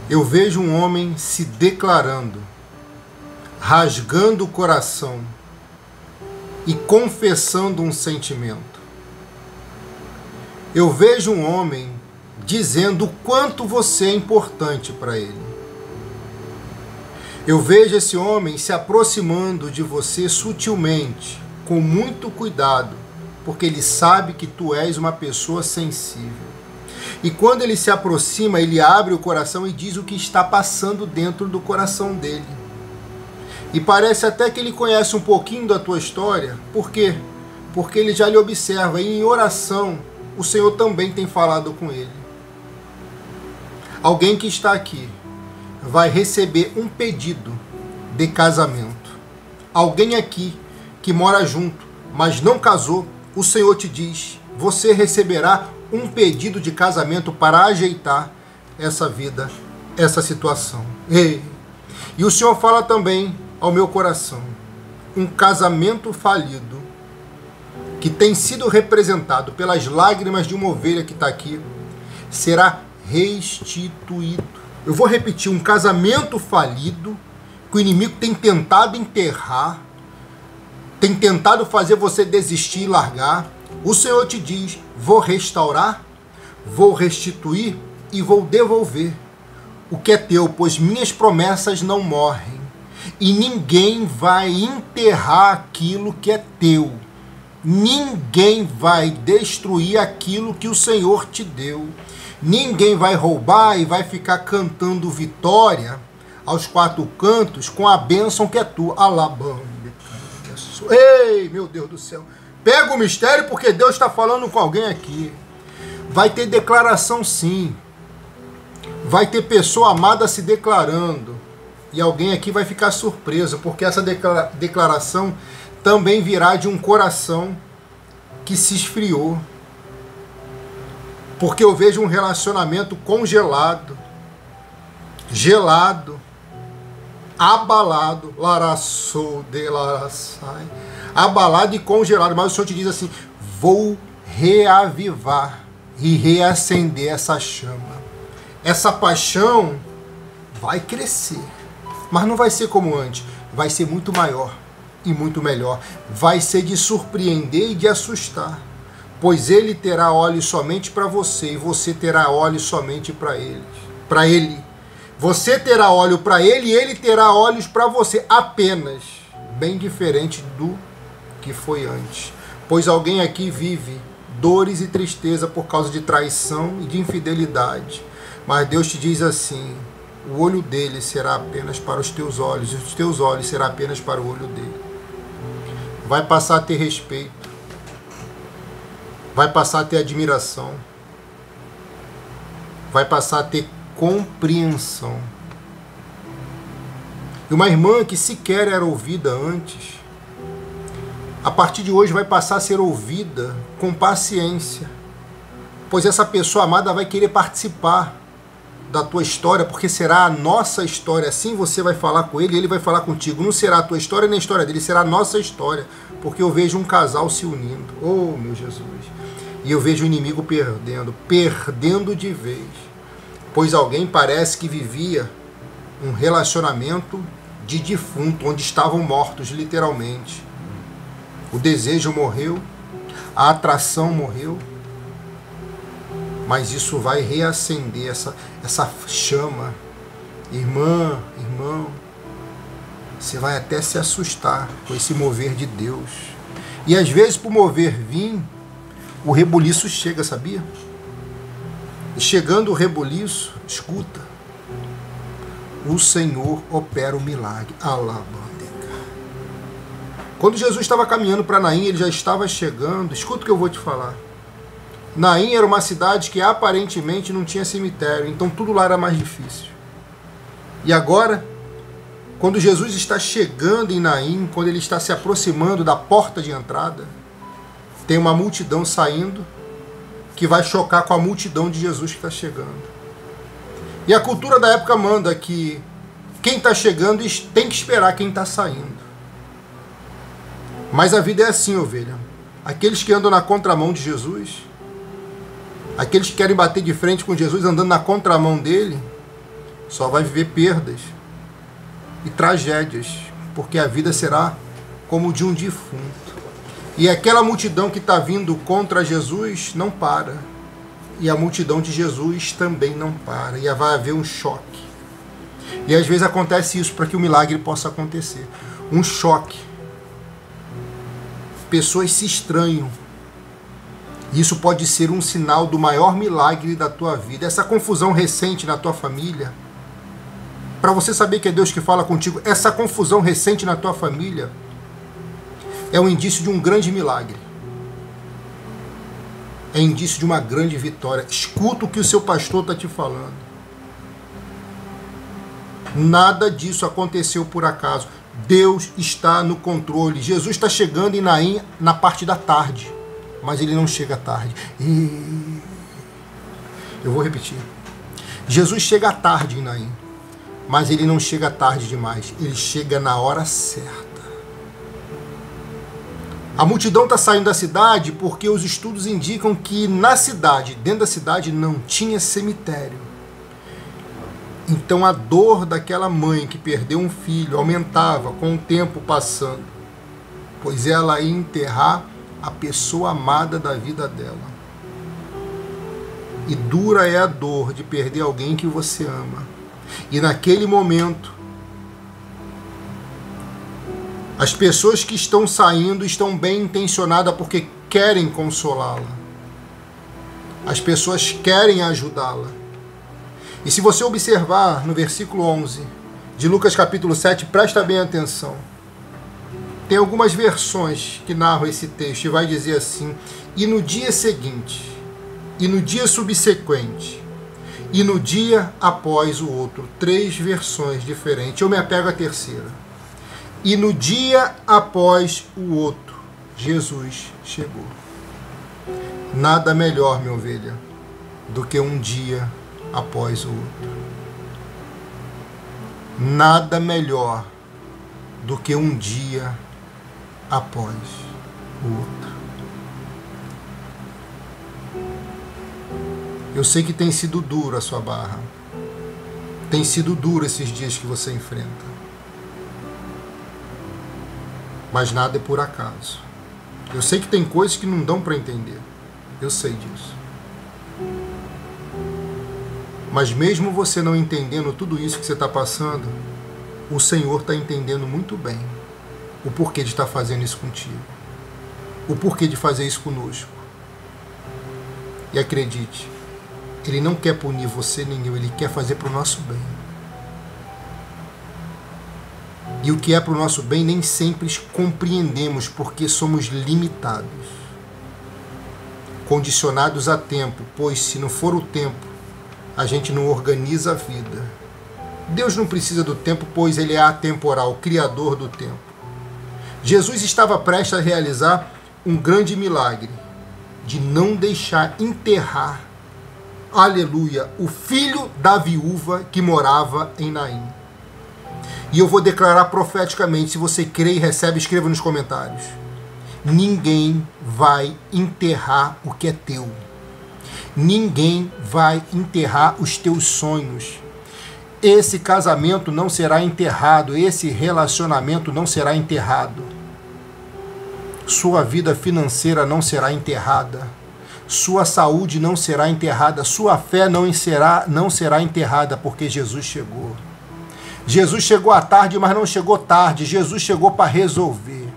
Eu vejo um homem se declarando, rasgando o coração e confessando um sentimento. Eu vejo um homem dizendo o quanto você é importante para ele. Eu vejo esse homem se aproximando de você sutilmente, com muito cuidado, porque ele sabe que tu és uma pessoa sensível. E quando ele se aproxima, ele abre o coração e diz o que está passando dentro do coração dele. E parece até que ele conhece um pouquinho da tua história. Por quê? Porque ele já lhe observa e em oração o Senhor também tem falado com ele. Alguém que está aqui vai receber um pedido de casamento. Alguém aqui que mora junto, mas não casou, o Senhor te diz, você receberá um pedido de casamento para ajeitar essa vida, essa situação. E o Senhor fala também ao meu coração, um casamento falido, que tem sido representado pelas lágrimas de uma ovelha que está aqui, será restituído. Eu vou repetir, um casamento falido, que o inimigo tem tentado enterrar, tem tentado fazer você desistir e largar. O Senhor te diz, vou restaurar, vou restituir e vou devolver o que é teu, pois minhas promessas não morrem. E ninguém vai enterrar aquilo que é teu. Ninguém vai destruir aquilo que o Senhor te deu. Ninguém vai roubar e vai ficar cantando vitória aos quatro cantos com a bênção que é tua. Alabama. Ei, meu Deus do céu. Pega o mistério porque Deus está falando com alguém aqui. Vai ter declaração sim. Vai ter pessoa amada se declarando. E alguém aqui vai ficar surpreso, porque essa declaração também virá de um coração que se esfriou. Porque eu vejo um relacionamento congelado, gelado, abalado, laraçou de laraçai, abalado e congelado. Mas o Senhor te diz assim, vou reavivar e reacender essa chama. Essa paixão vai crescer, mas não vai ser como antes, vai ser muito maior e muito melhor. Vai ser de surpreender e de assustar, pois ele terá olhos somente para você e você terá olhos somente para ele. Para ele. Você terá olho para ele e ele terá olhos para você apenas, bem diferente do que foi antes. Pois alguém aqui vive dores e tristeza por causa de traição e de infidelidade. Mas Deus te diz assim, o olho dele será apenas para os teus olhos, e os teus olhos serão apenas para o olho dele. Vai passar a ter respeito, vai passar a ter admiração, vai passar a ter compreensão. E uma irmã que sequer era ouvida antes, a partir de hoje vai passar a ser ouvida com paciência, pois essa pessoa amada vai querer participar da tua história, porque será a nossa história. Assim você vai falar com ele, ele vai falar contigo. Não será a tua história nem a história dele, será a nossa história, porque eu vejo um casal se unindo. Oh, meu Jesus! E eu vejo o inimigo perdendo de vez, pois alguém parece que vivia um relacionamento de defunto, onde estavam mortos, literalmente. O desejo morreu, a atração morreu, mas isso vai reacender essa chama. Irmã, irmão, você vai até se assustar com esse mover de Deus. E às vezes, por mover vir, o rebuliço chega, sabia? E chegando o rebuliço, escuta, o Senhor opera o milagre. Alabandeca. Quando Jesus estava caminhando para Naim, ele já estava chegando. Escuta o que eu vou te falar. Naim era uma cidade que aparentemente não tinha cemitério, então tudo lá era mais difícil. E agora, quando Jesus está chegando em Naim, quando ele está se aproximando da porta de entrada, tem uma multidão saindo que vai chocar com a multidão de Jesus que está chegando. E a cultura da época manda que quem está chegando tem que esperar quem está saindo. Mas a vida é assim, ovelha. Aqueles que andam na contramão de Jesus, aqueles que querem bater de frente com Jesus andando na contramão dele, só vai viver perdas e tragédias, porque a vida será como de um defunto. E aquela multidão que está vindo contra Jesus não para. E a multidão de Jesus também não para. E vai haver um choque. E às vezes acontece isso para que o milagre possa acontecer. Um choque. Pessoas se estranham. Isso pode ser um sinal do maior milagre da tua vida. Essa confusão recente na tua família, para você saber que é Deus que fala contigo, essa confusão recente na tua família é um indício de um grande milagre. É indício de uma grande vitória. Escuta o que o seu pastor está te falando. Nada disso aconteceu por acaso. Deus está no controle. Jesus está chegando em Naim na parte da tarde, mas ele não chega tarde. Eu vou repetir. Jesus chega à tarde em Naim, mas ele não chega tarde demais. Ele chega na hora certa. A multidão está saindo da cidade porque os estudos indicam que na cidade, dentro da cidade, não tinha cemitério. Então a dor daquela mãe que perdeu um filho aumentava com o tempo passando, pois ela ia enterrar a pessoa amada da vida dela. E dura é a dor de perder alguém que você ama. E naquele momento, as pessoas que estão saindo estão bem intencionadas porque querem consolá-la. As pessoas querem ajudá-la. E se você observar no versículo 11 de Lucas capítulo 7, presta bem atenção. Tem algumas versões que narram esse texto e vai dizer assim: e no dia seguinte, e no dia subsequente, e no dia após o outro. 3 versões diferentes. Eu me apego à terceira. E no dia após o outro, Jesus chegou. Nada melhor, minha ovelha, do que um dia após o outro. Nada melhor do que um dia após o outro. Eu sei que tem sido duro a sua barra. Tem sido duro esses dias que você enfrenta. Mas nada é por acaso. Eu sei que tem coisas que não dão para entender. Eu sei disso. Mas mesmo você não entendendo tudo isso que você está passando, o Senhor está entendendo muito bem o porquê de estar fazendo isso contigo. O porquê de fazer isso conosco. E acredite, Ele não quer punir você nem eu, Ele quer fazer para o nosso bem. E o que é para o nosso bem nem sempre compreendemos, porque somos limitados, condicionados a tempo, pois se não for o tempo, a gente não organiza a vida. Deus não precisa do tempo, pois Ele é atemporal, o Criador do tempo. Jesus estava prestes a realizar um grande milagre, de não deixar enterrar, aleluia, o filho da viúva que morava em Naim. E eu vou declarar profeticamente, se você crê e recebe, escreva nos comentários. Ninguém vai enterrar o que é teu. Ninguém vai enterrar os teus sonhos. Esse casamento não será enterrado, esse relacionamento não será enterrado. Sua vida financeira não será enterrada. Sua saúde não será enterrada. Sua fé não será enterrada, porque Jesus chegou. Jesus chegou à tarde, mas não chegou tarde. Jesus chegou para resolver.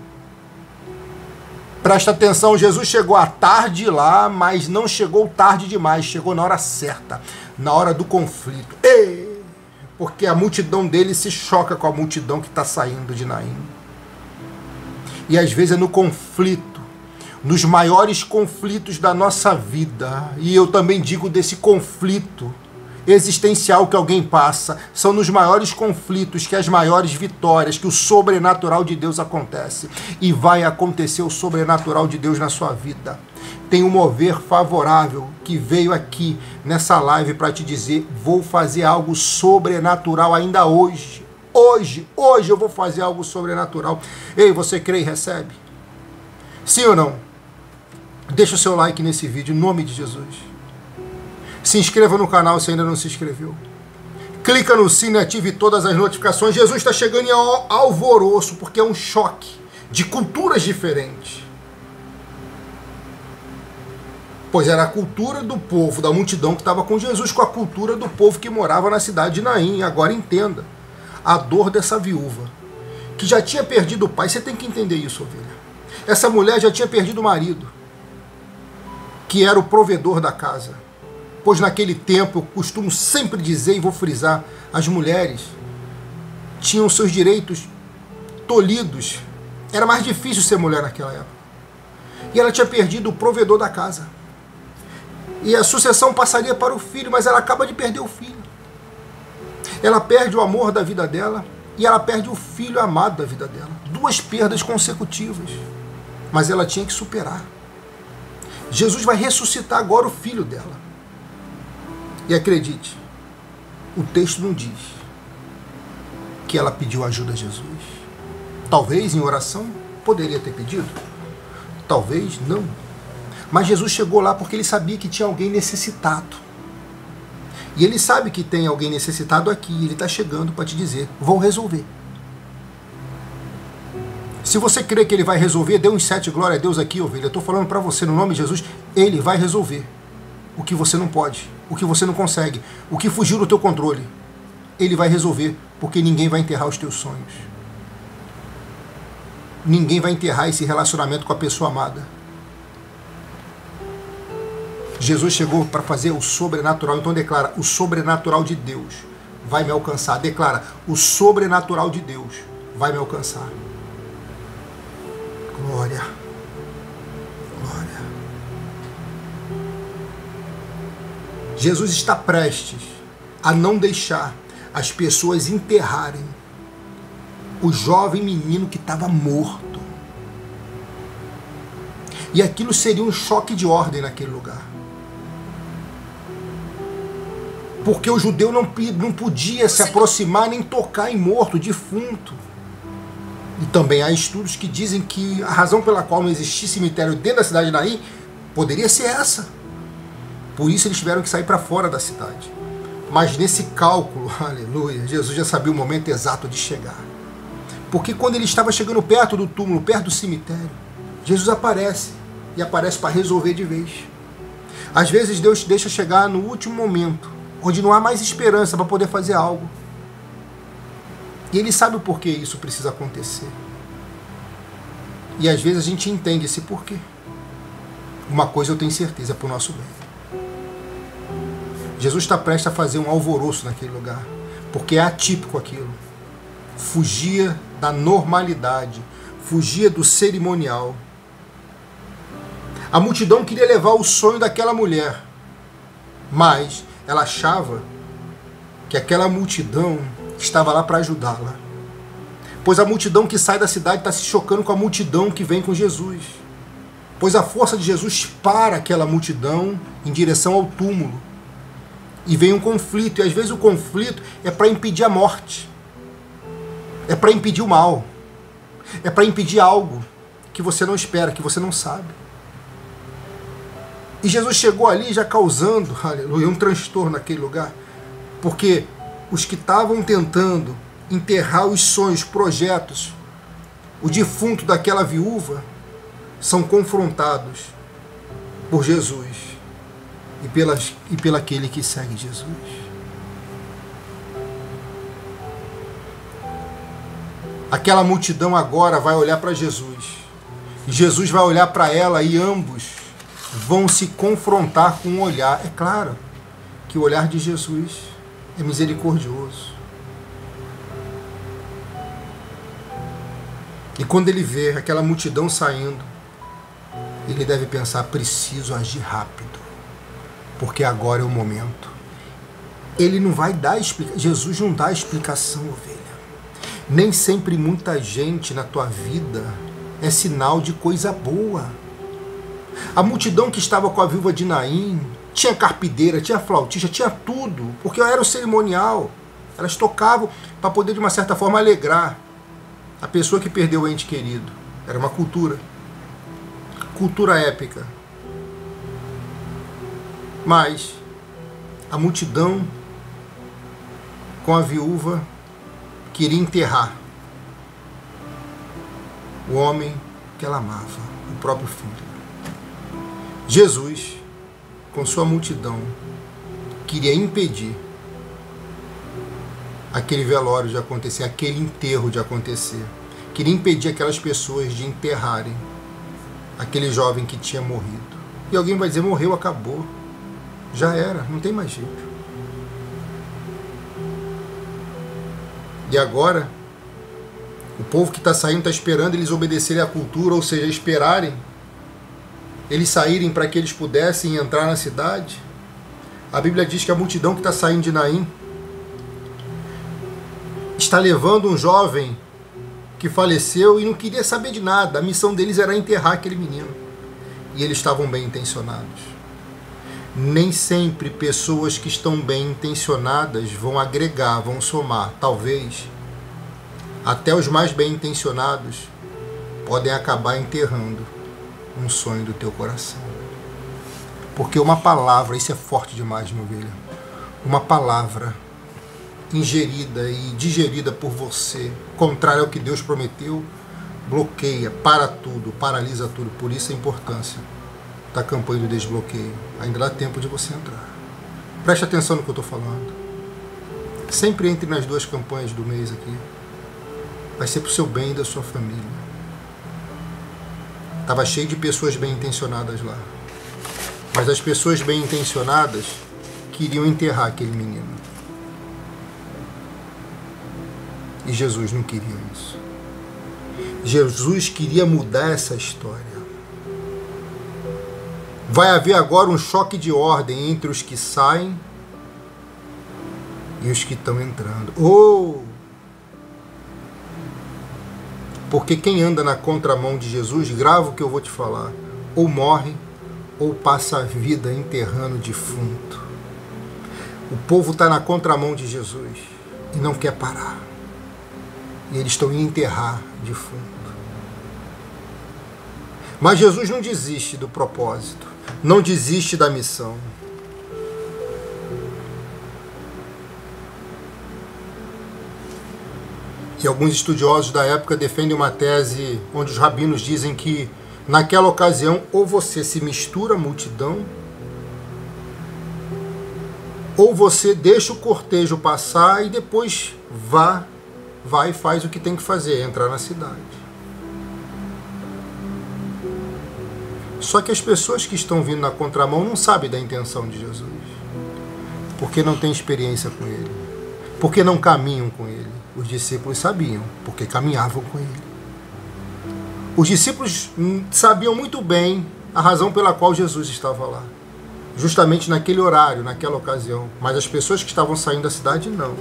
Presta atenção, Jesus chegou à tarde lá, mas não chegou tarde demais. Chegou na hora certa, na hora do conflito. Porque a multidão dele se choca com a multidão que está saindo de Naim. E às vezes é no conflito, nos maiores conflitos da nossa vida. E eu também digo desse conflito existencial que alguém passa, são nos maiores conflitos que as maiores vitórias, que o sobrenatural de Deus acontece. E vai acontecer o sobrenatural de Deus na sua vida. Tem um mover favorável que veio aqui nessa live para te dizer: vou fazer algo sobrenatural ainda hoje. Hoje eu vou fazer algo sobrenatural. Ei, você crê e recebe? Sim ou não? Deixa o seu like nesse vídeo, em nome de Jesus. Se inscreva no canal se ainda não se inscreveu. Clica no sino e ative todas as notificações. Jesus está chegando em alvoroço, porque é um choque de culturas diferentes. Pois era a cultura do povo, da multidão que estava com Jesus, com a cultura do povo que morava na cidade de Naim. Agora entenda a dor dessa viúva, que já tinha perdido o pai. Você tem que entender isso, ovelha. Essa mulher já tinha perdido o marido, que era o provedor da casa. Pois naquele tempo, eu costumo sempre dizer, e vou frisar, as mulheres tinham seus direitos tolhidos. Era mais difícil ser mulher naquela época. E ela tinha perdido o provedor da casa. E a sucessão passaria para o filho, mas ela acaba de perder o filho. Ela perde o amor da vida dela e ela perde o filho amado da vida dela. 2 perdas consecutivas. Mas ela tinha que superar. Jesus vai ressuscitar agora o filho dela. E acredite, o texto não diz que ela pediu ajuda a Jesus. Talvez em oração poderia ter pedido. Talvez não. Mas Jesus chegou lá porque ele sabia que tinha alguém necessitado. E ele sabe que tem alguém necessitado aqui. E ele está chegando para te dizer, vou resolver. Se você crê que ele vai resolver, dê uns 7 glória a Deus aqui, ovelha. Eu estou falando para você, no nome de Jesus, ele vai resolver o que você não pode, o que você não consegue, o que fugiu do teu controle. Ele vai resolver, porque ninguém vai enterrar os teus sonhos. Ninguém vai enterrar esse relacionamento com a pessoa amada. Jesus chegou para fazer o sobrenatural, então declara, o sobrenatural de Deus vai me alcançar. Declara, o sobrenatural de Deus vai me alcançar. Glória. Glória. Jesus está prestes a não deixar as pessoas enterrarem o jovem menino que estava morto. E aquilo seria um choque de ordem naquele lugar. Porque o judeu não podia se aproximar nem tocar em morto, defunto. E também há estudos que dizem que a razão pela qual não existia cemitério dentro da cidade de Naim poderia ser essa. Por isso eles tiveram que sair para fora da cidade. Mas nesse cálculo, aleluia, Jesus já sabia o momento exato de chegar. Porque quando ele estava chegando perto do túmulo, perto do cemitério, Jesus aparece. E aparece para resolver de vez. Às vezes Deus te deixa chegar no último momento, onde não há mais esperança para poder fazer algo. E ele sabe o porquê isso precisa acontecer. E às vezes a gente entende esse porquê. Uma coisa eu tenho certeza, é para o nosso bem. Jesus está prestes a fazer um alvoroço naquele lugar, porque é atípico aquilo. Fugia da normalidade, fugia do cerimonial. A multidão queria levar o sonho daquela mulher, mas ela achava que aquela multidão estava lá para ajudá-la. Pois a multidão que sai da cidade está se chocando com a multidão que vem com Jesus. Pois a força de Jesus para aquela multidão em direção ao túmulo. E vem um conflito, e às vezes o conflito é para impedir a morte. É para impedir o mal. É para impedir algo que você não espera, que você não sabe. E Jesus chegou ali já causando, aleluia, um transtorno naquele lugar. Porque os que estavam tentando enterrar os sonhos, projetos, o defunto daquela viúva, são confrontados por Jesus e pelo aquele que segue Jesus. Aquela multidão agora vai olhar para Jesus. E Jesus vai olhar para ela e ambos vão se confrontar com um olhar. É claro que o olhar de Jesus é misericordioso. E quando ele vê aquela multidão saindo, ele deve pensar, preciso agir rápido, porque agora é o momento. Ele não vai dar explicação. Jesus não dá explicação, ovelha. Nem sempre muita gente na tua vida é sinal de coisa boa. A multidão que estava com a viúva de Naim tinha carpideira, tinha flautista, tinha tudo, porque era o cerimonial. Elas tocavam para poder, de uma certa forma, alegrar a pessoa que perdeu o ente querido. Era uma cultura épica. Mas a multidão com a viúva, queria enterrar o homem que ela amava, o próprio filho. Jesus, com sua multidão, queria impedir aquele velório de acontecer, aquele enterro de acontecer. Queria impedir aquelas pessoas de enterrarem aquele jovem que tinha morrido. E alguém vai dizer, morreu, acabou. Já era, não tem mais jeito. E agora, o povo que está saindo está esperando eles obedecerem à cultura, ou seja, esperarem eles saírem para que eles pudessem entrar na cidade. A Bíblia diz que a multidão que está saindo de Naim está levando um jovem que faleceu e não queria saber de nada. A missão deles era enterrar aquele menino. E eles estavam bem intencionados. Nem sempre pessoas que estão bem intencionadas vão agregar, vão somar. Talvez até os mais bem intencionados podem acabar enterrando um sonho do teu coração. Porque uma palavra, isso é forte demais, meu ovelha, uma palavra ingerida e digerida por você, contrária ao que Deus prometeu, bloqueia, para tudo, paralisa tudo. Por isso a importância da campanha do desbloqueio. Ainda dá tempo de você entrar. Preste atenção no que eu estou falando. Sempre entre nas duas campanhas do mês aqui. Vai ser para o seu bem e da sua família. Estava cheio de pessoas bem intencionadas lá. Mas as pessoas bem intencionadas queriam enterrar aquele menino. E Jesus não queria isso. Jesus queria mudar essa história. Vai haver agora um choque de ordem entre os que saem e os que estão entrando. Porque quem anda na contramão de Jesus, grava o que eu vou te falar, ou morre ou passa a vida enterrando defunto. O povo está na contramão de Jesus e não quer parar. E eles estão indo enterrar defunto. Mas Jesus não desiste do propósito, não desiste da missão. E alguns estudiosos da época defendem uma tese onde os rabinos dizem que naquela ocasião ou você se mistura à multidão, ou você deixa o cortejo passar e depois vai e faz o que tem que fazer, entrar na cidade. Só que as pessoas que estão vindo na contramão não sabem da intenção de Jesus, porque não têm experiência com ele, porque não caminham com ele. Os discípulos sabiam, porque caminhavam com ele. Os discípulos sabiam muito bem a razão pela qual Jesus estava lá, justamente naquele horário, naquela ocasião. Mas as pessoas que estavam saindo da cidade, não.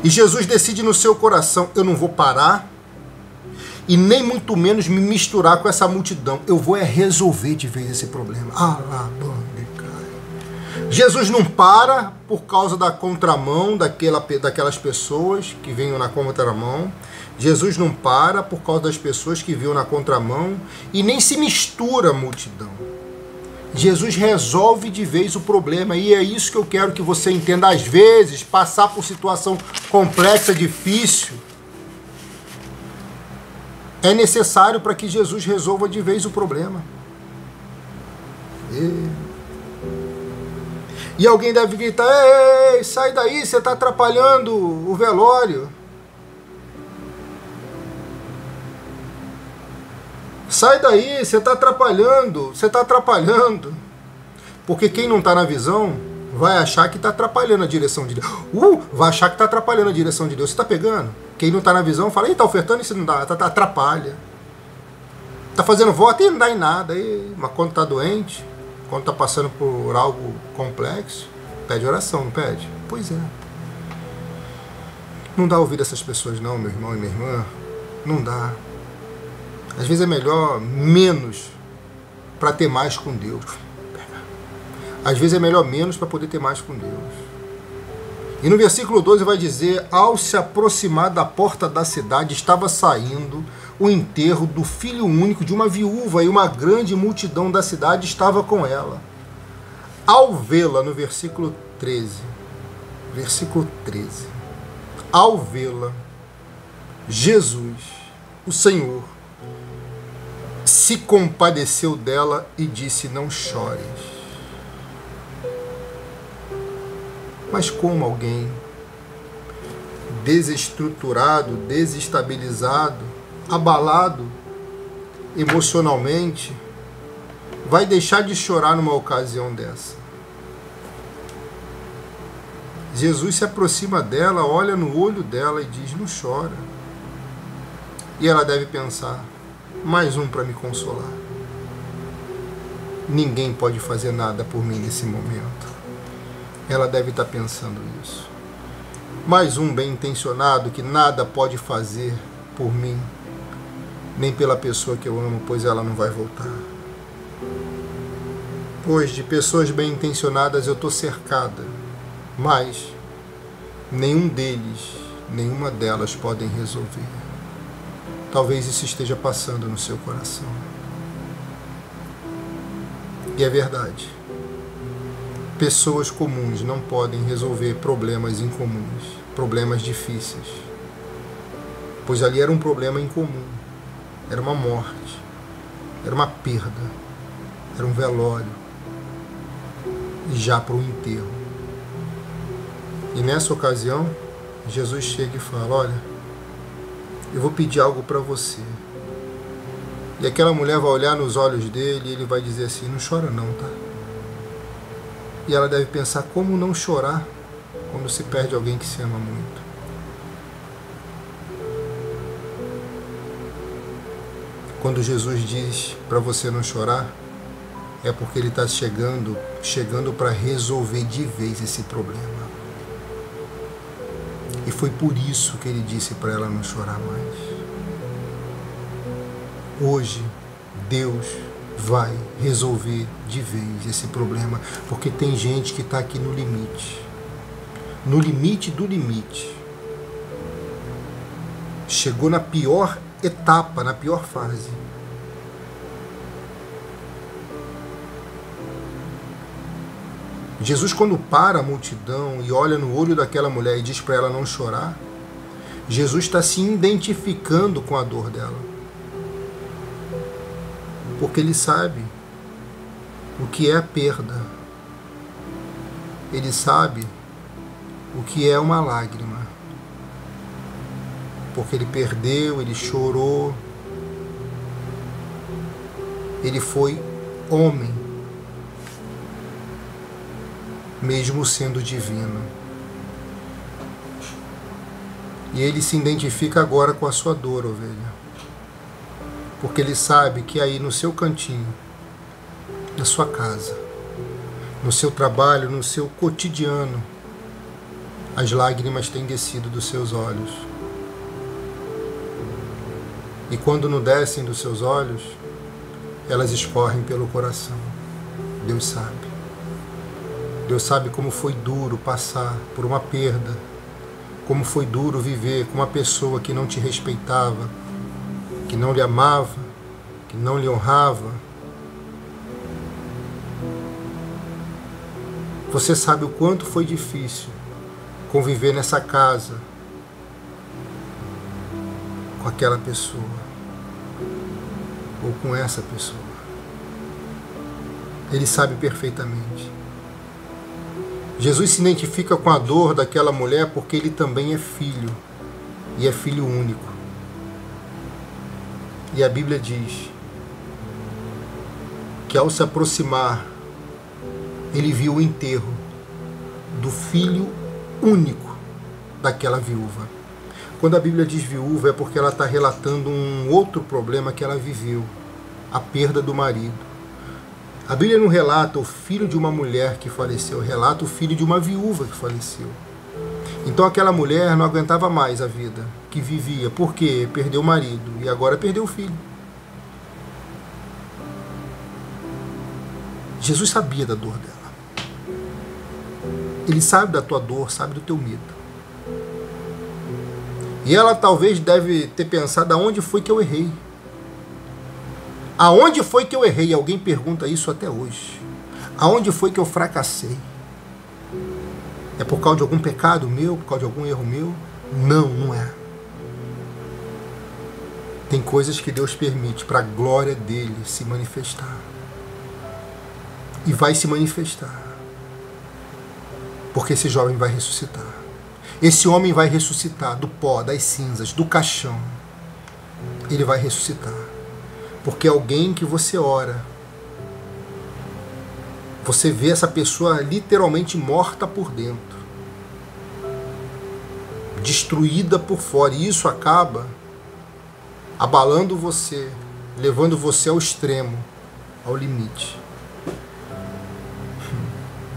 E Jesus decide no seu coração, eu não vou parar e nem muito menos me misturar com essa multidão. Eu vou resolver de vez esse problema. Jesus não para por causa da contramão daquelas pessoas que vinham na contramão. Jesus não para por causa das pessoas que vinham na contramão e nem se mistura a multidão. Jesus resolve de vez o problema, e é isso que eu quero que você entenda. Às vezes, passar por situação complexa, difícil, é necessário para que Jesus resolva de vez o problema. E alguém deve gritar, ei, sai daí, você está atrapalhando o velório. Sai daí, você está atrapalhando. Porque quem não está na visão vai achar que está atrapalhando a direção de Deus. Vai achar que está atrapalhando a direção de Deus. Você está pegando? Quem não está na visão fala, está ofertando, isso não dá, atrapalha. Está fazendo voto e não dá em nada. Mas quando está doente, quando está passando por algo complexo, pede oração, não pede? Pois é. Não dá ouvido a essas pessoas não, meu irmão e minha irmã. Não dá. Às vezes é melhor menos para ter mais com Deus. Às vezes é melhor menos para poder ter mais com Deus. E no versículo 12 vai dizer, ao se aproximar da porta da cidade, estava saindo o enterro do filho único de uma viúva, e uma grande multidão da cidade estava com ela. Ao vê-la, no versículo 13, ao vê-la, Jesus, o Senhor, se compadeceu dela e disse: não chores. Mas como alguém desestruturado, desestabilizado, abalado emocionalmente, vai deixar de chorar numa ocasião dessa? Jesus se aproxima dela, olha no olho dela e diz: não chora. E ela deve pensar: mais um para me consolar. Ninguém pode fazer nada por mim nesse momento. Ela deve estar pensando isso. Mais um bem intencionado que nada pode fazer por mim, nem pela pessoa que eu amo, pois ela não vai voltar. Pois de pessoas bem intencionadas eu estou cercada, mas nenhum deles, nenhuma delas podem resolver. Talvez isso esteja passando no seu coração. E é verdade. Pessoas comuns não podem resolver problemas incomuns, problemas difíceis. Pois ali era um problema incomum. Era uma morte, era uma perda, era um velório, e já para o enterro. E nessa ocasião, Jesus chega e fala: olha, eu vou pedir algo para você. E aquela mulher vai olhar nos olhos dele e ele vai dizer assim: não chora não, tá? E ela deve pensar: como não chorar quando se perde alguém que se ama muito? Quando Jesus diz para você não chorar, é porque ele está chegando para resolver de vez esse problema. E foi por isso que ele disse para ela não chorar mais. Hoje, Deus vai resolver de vez esse problema, porque tem gente que está aqui no limite do limite. Chegou na pior etapa, na pior fase. Jesus, quando para a multidão e olha no olho daquela mulher e diz para ela não chorar, Jesus está se identificando com a dor dela. Porque ele sabe o que é a perda. Ele sabe o que é uma lágrima. Porque ele perdeu, ele chorou. Ele foi homem, mesmo sendo divino. E ele se identifica agora com a sua dor, ovelha. Porque ele sabe que aí no seu cantinho, na sua casa, no seu trabalho, no seu cotidiano, as lágrimas têm descido dos seus olhos. E quando não descem dos seus olhos, elas escorrem pelo coração. Deus sabe. Deus sabe como foi duro passar por uma perda, como foi duro viver com uma pessoa que não te respeitava, que não lhe amava, que não lhe honrava. Você sabe o quanto foi difícil conviver nessa casa com aquela pessoa, ou com essa pessoa. Ele sabe perfeitamente. Jesus se identifica com a dor daquela mulher porque ele também é filho, e é filho único. E a Bíblia diz que ao se aproximar, ele viu o enterro do filho único daquela viúva. Quando a Bíblia diz viúva, é porque ela está relatando um outro problema que ela viveu, a perda do marido. A Bíblia não relata o filho de uma mulher que faleceu, relata o filho de uma viúva que faleceu. Então aquela mulher não aguentava mais a vida que vivia, porque perdeu o marido e agora perdeu o filho. Jesus sabia da dor dela. Ele sabe da tua dor, sabe do teu medo. E ela talvez deve ter pensado: aonde foi que eu errei? Aonde foi que eu errei? Alguém pergunta isso até hoje. Aonde foi que eu fracassei? É por causa de algum pecado meu? Por causa de algum erro meu? Não, não é. Tem coisas que Deus permite para a glória dele se manifestar. E vai se manifestar. Porque esse jovem vai ressuscitar. Esse homem vai ressuscitar do pó, das cinzas, do caixão. Ele vai ressuscitar. Porque alguém que você ora, você vê essa pessoa literalmente morta por dentro, destruída por fora, e isso acaba abalando você, levando você ao extremo, ao limite.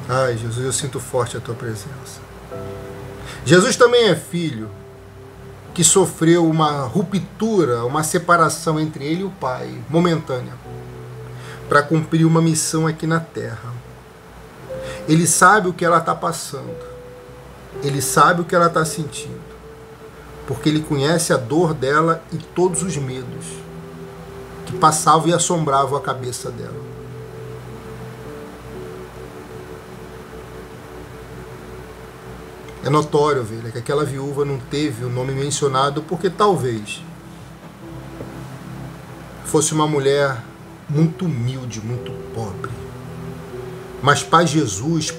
Ai, Jesus, eu sinto forte a tua presença. Jesus também é filho que sofreu uma ruptura, uma separação entre ele e o Pai, momentânea, para cumprir uma missão aqui na terra. Ele sabe o que ela está passando. Ele sabe o que ela está sentindo. Porque ele conhece a dor dela e todos os medos que passavam e assombravam a cabeça dela. É notório, ovelha, que aquela viúva não teve o nome mencionado porque talvez fosse uma mulher muito humilde, muito pobre. Mas para Jesus,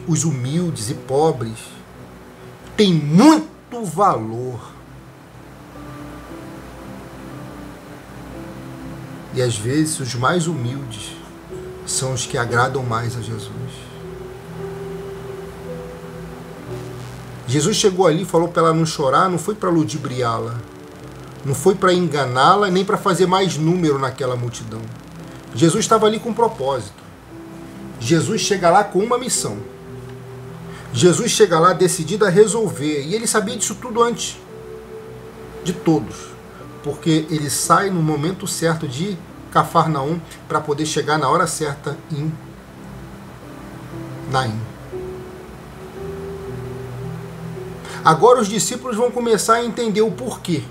os humildes e pobres têm muito valor. E às vezes os mais humildes são os que agradam mais a Jesus. Jesus chegou ali e falou para ela não chorar, não foi para ludibriá-la, não foi para enganá-la, nem para fazer mais número naquela multidão. Jesus estava ali com um propósito. Jesus chega lá com uma missão. Jesus chega lá decidido a resolver. E ele sabia disso tudo antes de todos. Porque ele sai no momento certo de Cafarnaum para poder chegar na hora certa em Naim. Agora os discípulos vão começar a entender o porquê.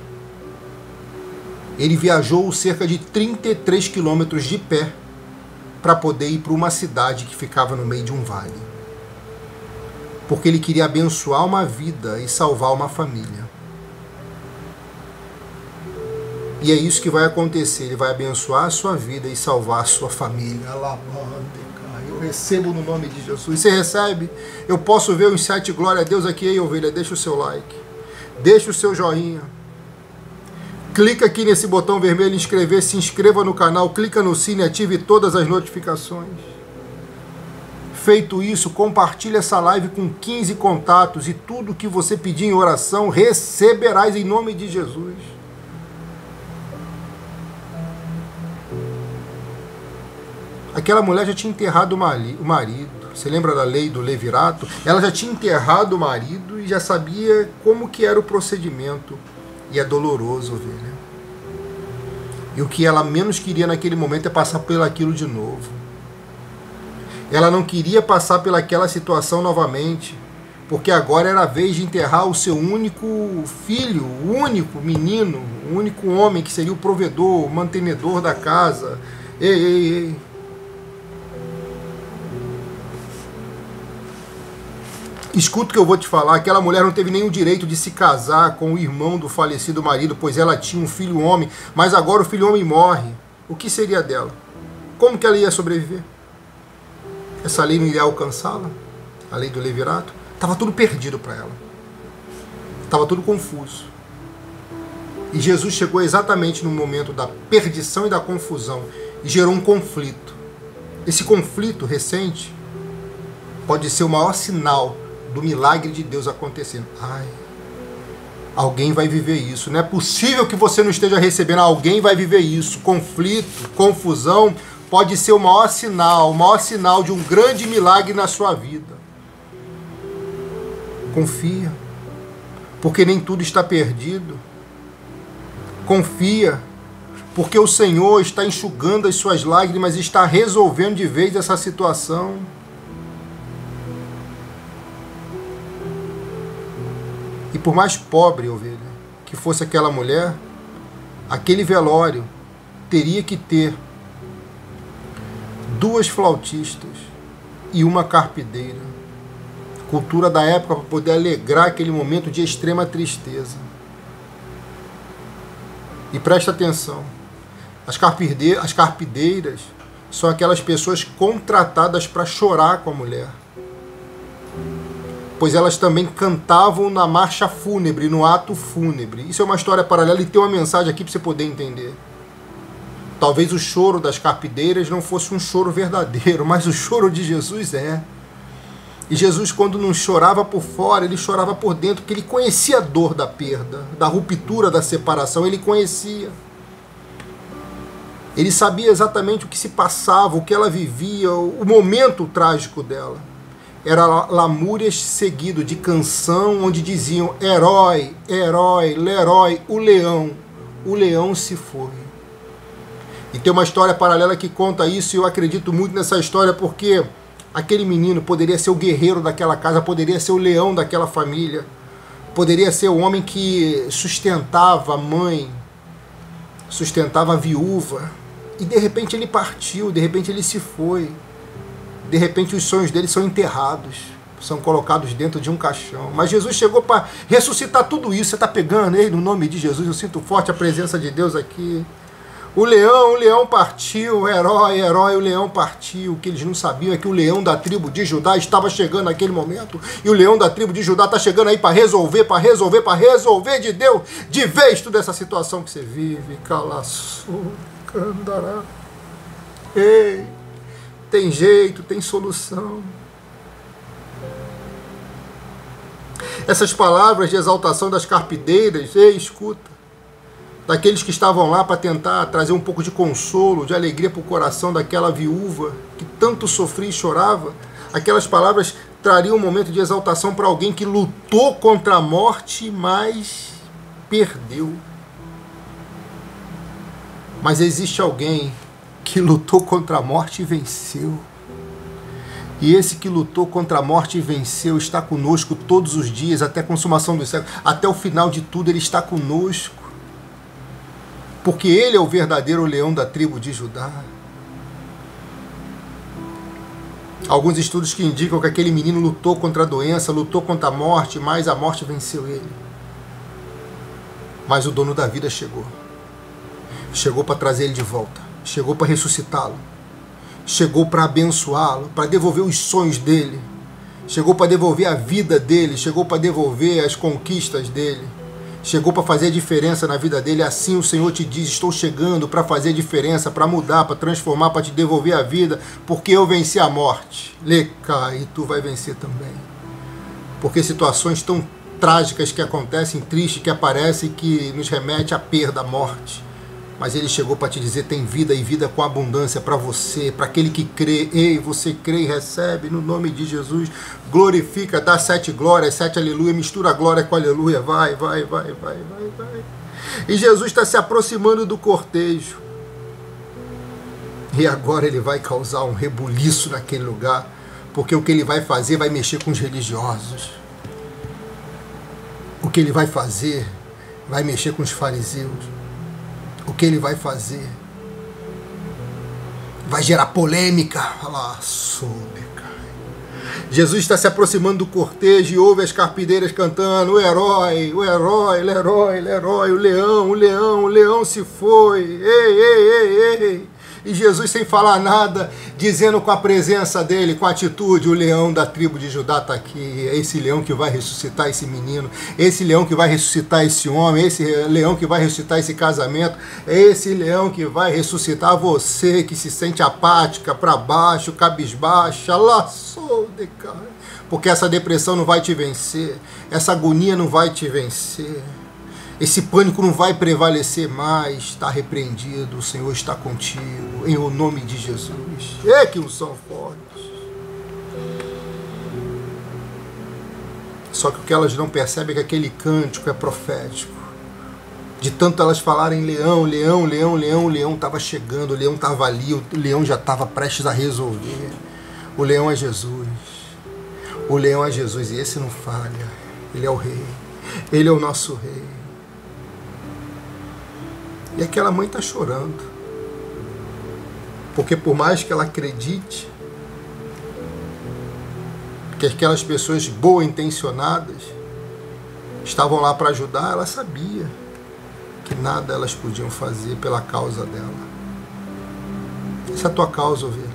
Ele viajou cerca de 33 quilômetros de pé para poder ir para uma cidade que ficava no meio de um vale. Porque ele queria abençoar uma vida e salvar uma família. E é isso que vai acontecer. Ele vai abençoar a sua vida e salvar a sua família. Eu recebo no nome de Jesus. Você recebe? Eu posso ver o insight glória a Deus aqui, aí, ovelha. Deixa o seu like. Deixa o seu joinha. Clica aqui nesse botão vermelho, inscrever, se inscreva no canal, clica no sino e ative todas as notificações. Feito isso, compartilhe essa live com 15 contatos e tudo que você pedir em oração, receberás em nome de Jesus. Aquela mulher já tinha enterrado o marido. Você lembra da lei do levirato? Ela já tinha enterrado o marido e já sabia como que era o procedimento. E é doloroso, ovelha. E o que ela menos queria naquele momento é passar por aquilo de novo. Ela não queria passar pelaquela situação novamente, porque agora era a vez de enterrar o seu único filho, o único menino, o único homem que seria o provedor, o mantenedor da casa. Ei. Escuta o que eu vou te falar, aquela mulher não teve nenhum direito de se casar com o irmão do falecido marido, pois ela tinha um filho homem, mas agora o filho homem morre. O que seria dela? Como que ela ia sobreviver? Essa lei não iria alcançá-la? A lei do levirato? Estava tudo perdido para ela. Estava tudo confuso. E Jesus chegou exatamente no momento da perdição e da confusão e gerou um conflito. Esse conflito recente pode ser o maior sinal do milagre de Deus acontecendo. Alguém vai viver isso. Não é possível que você não esteja recebendo. Alguém vai viver isso. Conflito, confusão, pode ser o maior sinal de um grande milagre na sua vida. Confia, porque nem tudo está perdido. Confia, porque o Senhor está enxugando as suas lágrimas e está resolvendo de vez essa situação. E por mais pobre, ovelha, que fosse aquela mulher, aquele velório teria que ter 2 flautistas e uma carpideira. Cultura da época para poder alegrar aquele momento de extrema tristeza. E presta atenção, as carpideiras são aquelas pessoas contratadas para chorar com a mulher, pois elas também cantavam na marcha fúnebre, no ato fúnebre. Isso é uma história paralela e tem uma mensagem aqui para você poder entender. Talvez o choro das carpideiras não fosse um choro verdadeiro, mas o choro de Jesus é. E Jesus, quando não chorava por fora, ele chorava por dentro, porque ele conhecia a dor da perda, da ruptura, da separação, ele conhecia. Ele sabia exatamente o que se passava, o que ela vivia, o momento trágico dela. Era lamúrias seguido de canção, onde diziam: herói, herói, lerói, o leão se foi. E tem uma história paralela que conta isso, e eu acredito muito nessa história, porque aquele menino poderia ser o guerreiro daquela casa, poderia ser o leão daquela família, poderia ser o homem que sustentava a mãe, sustentava a viúva, e de repente ele partiu, de repente ele se foi, de repente os sonhos dele são enterrados, são colocados dentro de um caixão. Mas Jesus chegou para ressuscitar tudo isso. Você está pegando aí, no nome de Jesus? Eu sinto forte a presença de Deus aqui. O leão partiu, herói, herói, o leão partiu. O que eles não sabiam é que o leão da tribo de Judá estava chegando naquele momento. E o leão da tribo de Judá está chegando aí para resolver de Deus, de vez toda essa situação que você vive. Calaçu, candará. Ei, tem jeito, tem solução. Essas palavras de exaltação das carpideiras, ei, escuta, daqueles que estavam lá para tentar trazer um pouco de consolo, de alegria para o coração daquela viúva que tanto sofria e chorava, aquelas palavras trariam um momento de exaltação para alguém que lutou contra a morte, mas perdeu. Mas existe alguém que lutou contra a morte e venceu. E esse que lutou contra a morte e venceu está conosco todos os dias, até a consumação dos séculos, até o final de tudo ele está conosco. Porque ele é o verdadeiro leão da tribo de Judá. Alguns estudos que indicam que aquele menino lutou contra a doença, lutou contra a morte, mas a morte venceu ele. Mas o dono da vida chegou. Chegou para trazer ele de volta. Chegou para ressuscitá-lo. Chegou para abençoá-lo, para devolver os sonhos dele. Chegou para devolver a vida dele. Chegou para devolver as conquistas dele. Chegou para fazer a diferença na vida dele. Assim o Senhor te diz: estou chegando para fazer a diferença, para mudar, para transformar, para te devolver a vida, porque eu venci a morte. Leca, e tu vai vencer também. Porque situações tão trágicas que acontecem, tristes que aparecem, que nos remete à perda, à morte. Mas ele chegou para te dizer: tem vida e vida com abundância para você, para aquele que crê. Ei, você crê e recebe no nome de Jesus. Glorifica, dá 7 glórias, 7 aleluia, mistura a glória com aleluia. Vai. E Jesus está se aproximando do cortejo. E agora ele vai causar um rebuliço naquele lugar, porque o que ele vai fazer vai mexer com os religiosos. O que ele vai fazer vai mexer com os fariseus. O que ele vai fazer vai gerar polêmica. Olha lá, Jesus está se aproximando do cortejo e ouve as carpideiras cantando: o herói, lerói, o leão se foi. Ei. E Jesus, sem falar nada, dizendo com a presença dele, com a atitude: o leão da tribo de Judá está aqui. É esse leão que vai ressuscitar esse menino, esse leão que vai ressuscitar esse homem, esse leão que vai ressuscitar esse casamento, é esse leão que vai ressuscitar você que se sente apática, para baixo, cabisbaixa, laçou de cara. Porque essa depressão não vai te vencer, essa agonia não vai te vencer. Esse pânico não vai prevalecer mais. Está repreendido, o Senhor está contigo, em o nome de Jesus. É que unção forte. Só que o que elas não percebem é que aquele cântico é profético. De tanto elas falarem leão, o leão estava chegando, o leão estava ali, o leão já estava prestes a resolver. O leão é Jesus. O leão é Jesus, e esse não falha. Ele é o rei. Ele é o nosso rei. E aquela mãe está chorando. Porque por mais que ela acredite que aquelas pessoas boas intencionadas estavam lá para ajudar, ela sabia que nada elas podiam fazer pela causa dela. Essa é a tua causa, ovelha.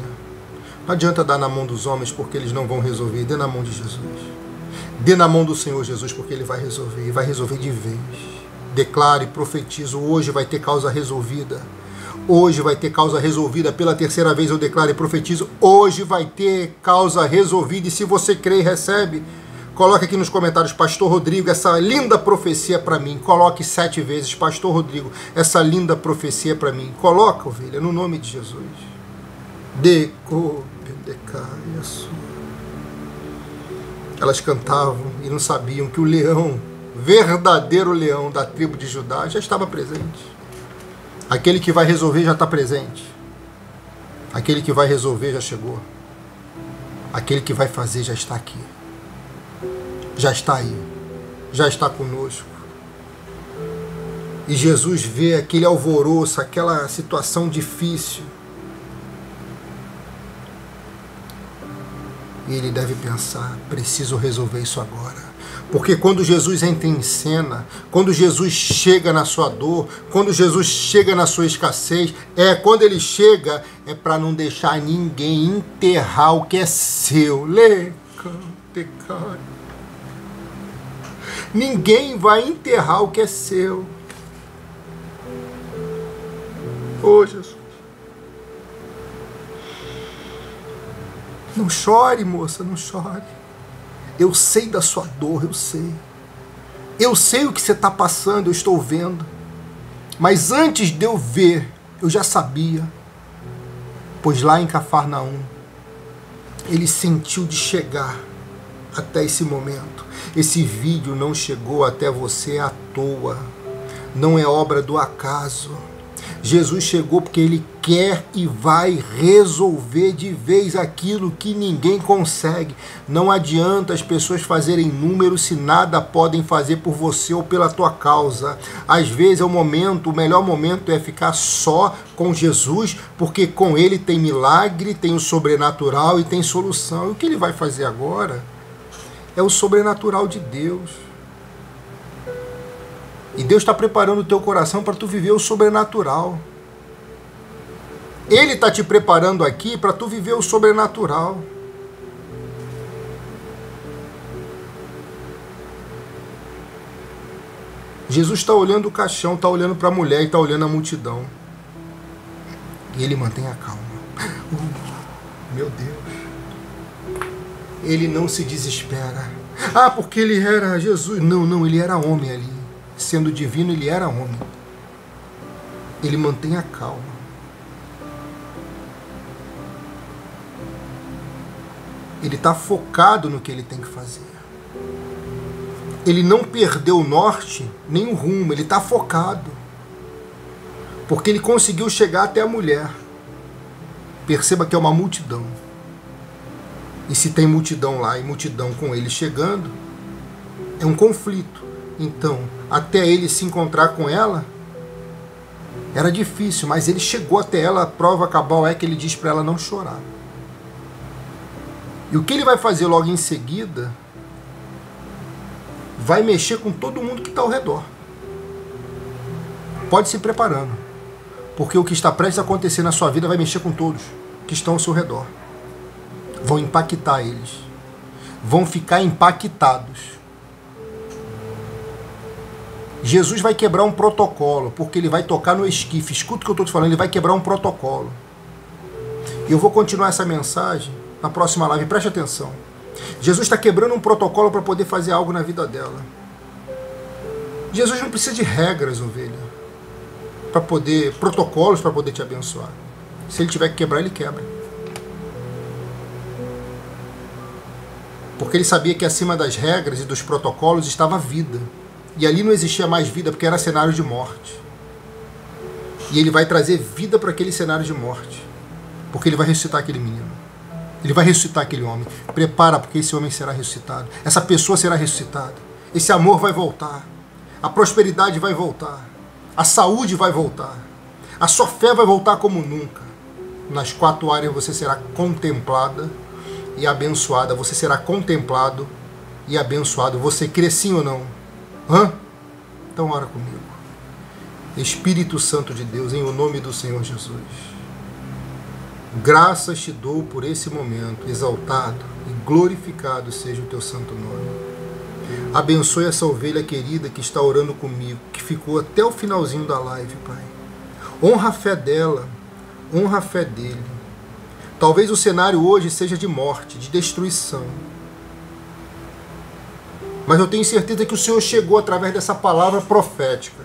Não adianta dar na mão dos homens porque eles não vão resolver. Dê na mão de Jesus. Dê na mão do Senhor Jesus porque Ele vai resolver. E vai resolver de vez. Declare e profetizo. Hoje vai ter causa resolvida. Hoje vai ter causa resolvida. Pela terceira vez eu declaro e profetizo. Hoje vai ter causa resolvida. E se você crê e recebe, coloque aqui nos comentários: Pastor Rodrigo, essa linda profecia é para mim. Coloque 7 vezes: Pastor Rodrigo, essa linda profecia é para mim. Coloca, ovelha, no nome de Jesus. Elas cantavam e não sabiam que o leão, verdadeiro leão da tribo de Judá, já estava presente. Aquele que vai resolver já está presente. Aquele que vai resolver já chegou. Aquele que vai fazer já está aqui. Já está aí. Já está conosco. E Jesus vê aquele alvoroço, aquela situação difícil. E ele deve pensar: preciso resolver isso agora. Porque quando Jesus entra em cena, quando Jesus chega na sua dor, quando Jesus chega na sua escassez, quando ele chega, é para não deixar ninguém enterrar o que é seu. Ninguém vai enterrar o que é seu. Oh, Jesus. Não chore, moça, não chore. Eu sei da sua dor, eu sei. Eu sei o que você está passando, eu estou vendo. Mas antes de eu ver, eu já sabia. Pois lá em Cafarnaum, ele sentiu de chegar até esse momento. Esse vídeo não chegou até você à toa. Não é obra do acaso. Jesus chegou porque Ele quer e vai resolver de vez aquilo que ninguém consegue. Não adianta as pessoas fazerem números se nada podem fazer por você ou pela tua causa. Às vezes o melhor momento é ficar só com Jesus, porque com Ele tem milagre, tem o sobrenatural e tem solução. E o que Ele vai fazer agora é o sobrenatural de Deus. E Deus está preparando o teu coração para tu viver o sobrenatural. Ele está te preparando aqui para tu viver o sobrenatural. Jesus está olhando o caixão, está olhando para a mulher e está olhando a multidão. E ele mantém a calma. Meu Deus. Ele não se desespera. Ah, porque ele era Jesus. Não, ele era homem ali. Sendo divino, ele era homem. Ele mantém a calma. Ele está focado no que ele tem que fazer. Ele não perdeu o norte, nem o rumo. Ele está focado. Porque ele conseguiu chegar até a mulher. Perceba que é uma multidão. E se tem multidão lá e multidão com ele chegando, é um conflito. Então, até ele se encontrar com ela, era difícil, mas ele chegou até ela. A prova cabal é que ele diz para ela não chorar. E o que ele vai fazer logo em seguida vai mexer com todo mundo que está ao redor. Pode se preparando, porque o que está prestes a acontecer na sua vida vai mexer com todos que estão ao seu redor. Vão impactar eles. Vão ficar impactados. Jesus vai quebrar um protocolo, porque ele vai tocar no esquife. Escuta o que eu estou te falando, ele vai quebrar um protocolo. E eu vou continuar essa mensagem na próxima live, preste atenção. Jesus está quebrando um protocolo para poder fazer algo na vida dela. Jesus não precisa de regras, ovelha, protocolos para poder te abençoar. Se ele tiver que quebrar, ele quebra. Porque ele sabia que acima das regras e dos protocolos estava a vida. E ali não existia mais vida, porque era cenário de morte. E ele vai trazer vida para aquele cenário de morte. Porque ele vai ressuscitar aquele menino. Ele vai ressuscitar aquele homem. Prepara, porque esse homem será ressuscitado. Essa pessoa será ressuscitada. Esse amor vai voltar. A prosperidade vai voltar. A saúde vai voltar. A sua fé vai voltar como nunca. Nas 4 áreas você será contemplada e abençoada. Você será contemplado e abençoado. Você crê sim ou não? Então ora comigo. Espírito Santo de Deus, em o nome do Senhor Jesus, graças te dou por esse momento. Exaltado e glorificado seja o teu santo nome. Abençoe essa ovelha querida que está orando comigo, que ficou até o finalzinho da live, Pai. Honra a fé dela, honra a fé dele. Talvez o cenário hoje seja de morte, de destruição. Mas eu tenho certeza que o Senhor chegou através dessa palavra profética.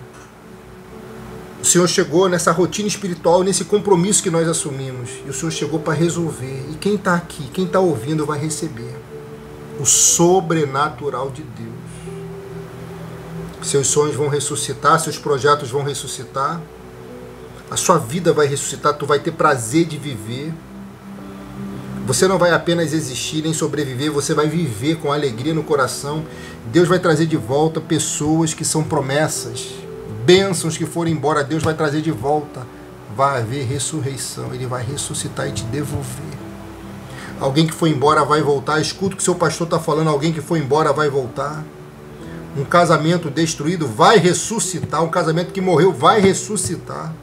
O Senhor chegou nessa rotina espiritual, nesse compromisso que nós assumimos. E o Senhor chegou para resolver. E quem está aqui, quem está ouvindo, vai receber o sobrenatural de Deus. Seus sonhos vão ressuscitar, seus projetos vão ressuscitar. A sua vida vai ressuscitar, tu vai ter prazer de viver. Você não vai apenas existir nem sobreviver, você vai viver com alegria no coração. Deus vai trazer de volta pessoas que são promessas, bênçãos que foram embora, Deus vai trazer de volta. Vai haver ressurreição, Ele vai ressuscitar e te devolver. Alguém que foi embora vai voltar. Escuta o que seu pastor está falando, alguém que foi embora vai voltar. Um casamento destruído vai ressuscitar, um casamento que morreu vai ressuscitar.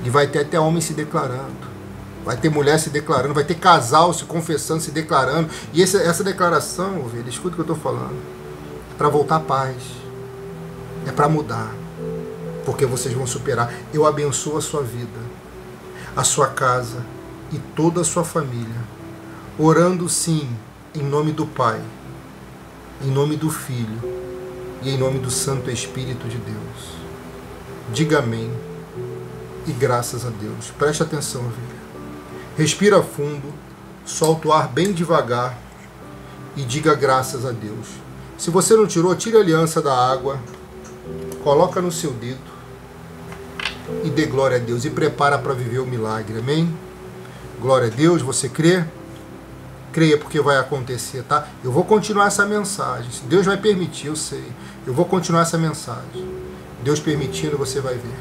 E vai ter até homem se declarando. Vai ter mulher se declarando, vai ter casal se confessando, se declarando. E essa declaração, ovelha, escuta o que eu estou falando, é para voltar à paz. É para mudar. Porque vocês vão superar. Eu abençoo a sua vida, a sua casa e toda a sua família. Orando sim, em nome do Pai, em nome do Filho e em nome do Santo Espírito de Deus. Diga amém. E graças a Deus. Preste atenção, ovelha. Respira fundo, solta o ar bem devagar e diga graças a Deus. Se você não tirou, tire a aliança da água, coloca no seu dedo e dê glória a Deus. E prepara para viver o milagre, amém? Glória a Deus, você crê? Creia porque vai acontecer, tá? Eu vou continuar essa mensagem. Se Deus vai permitir, eu sei. Eu vou continuar essa mensagem. Deus permitindo, você vai ver.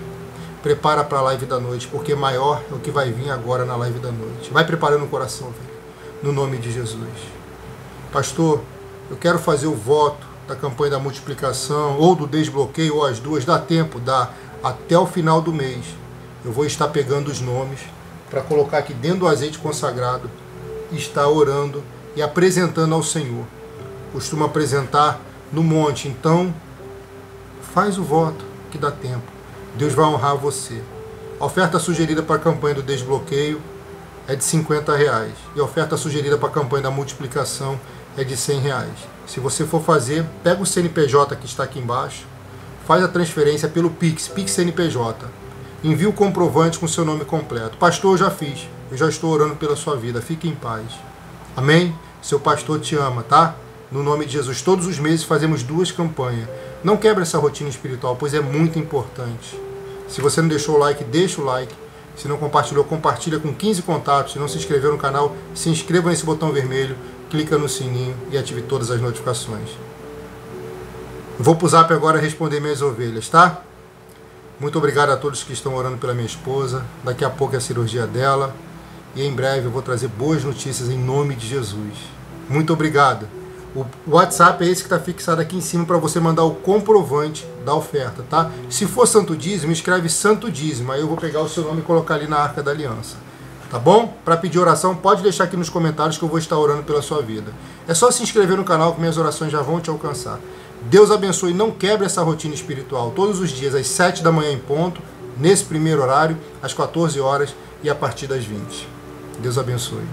Prepara para a live da noite, porque maior é o que vai vir agora na live da noite. Vai preparando o coração, velho, no nome de Jesus. Pastor, eu quero fazer o voto da campanha da multiplicação, ou do desbloqueio, ou as duas. Dá tempo, dá. Até o final do mês, eu vou estar pegando os nomes para colocar aqui dentro do azeite consagrado, estar orando e apresentando ao Senhor. Costumo apresentar no monte, então faz o voto que dá tempo. Deus vai honrar você. A oferta sugerida para a campanha do desbloqueio é de R$50. E a oferta sugerida para a campanha da multiplicação é de R$100. Se você for fazer, pega o CNPJ que está aqui embaixo, faz a transferência pelo Pix, Pix CNPJ. Envie o comprovante com seu nome completo. Pastor, eu já fiz. Eu já estou orando pela sua vida. Fique em paz. Amém? Seu pastor te ama, tá? No nome de Jesus. Todos os meses fazemos 2 campanhas. Não quebre essa rotina espiritual, pois é muito importante. Se você não deixou o like, deixa o like. Se não compartilhou, compartilha com 15 contatos. Se não se inscreveu no canal, se inscreva nesse botão vermelho, clica no sininho e ative todas as notificações. Vou pro Zap agora responder minhas ovelhas, tá? Muito obrigado a todos que estão orando pela minha esposa. Daqui a pouco é a cirurgia dela. E em breve eu vou trazer boas notícias em nome de Jesus. Muito obrigado. O WhatsApp é esse que está fixado aqui em cima para você mandar o comprovante da oferta, tá? Se for Santo Dízimo, escreve Santo Dízimo. Aí eu vou pegar o seu nome e colocar ali na Arca da Aliança. Tá bom? Para pedir oração, pode deixar aqui nos comentários que eu vou estar orando pela sua vida. É só se inscrever no canal que minhas orações já vão te alcançar. Deus abençoe e não quebre essa rotina espiritual. Todos os dias, às 7 da manhã em ponto, nesse primeiro horário, às 14 horas e a partir das 20. Deus abençoe.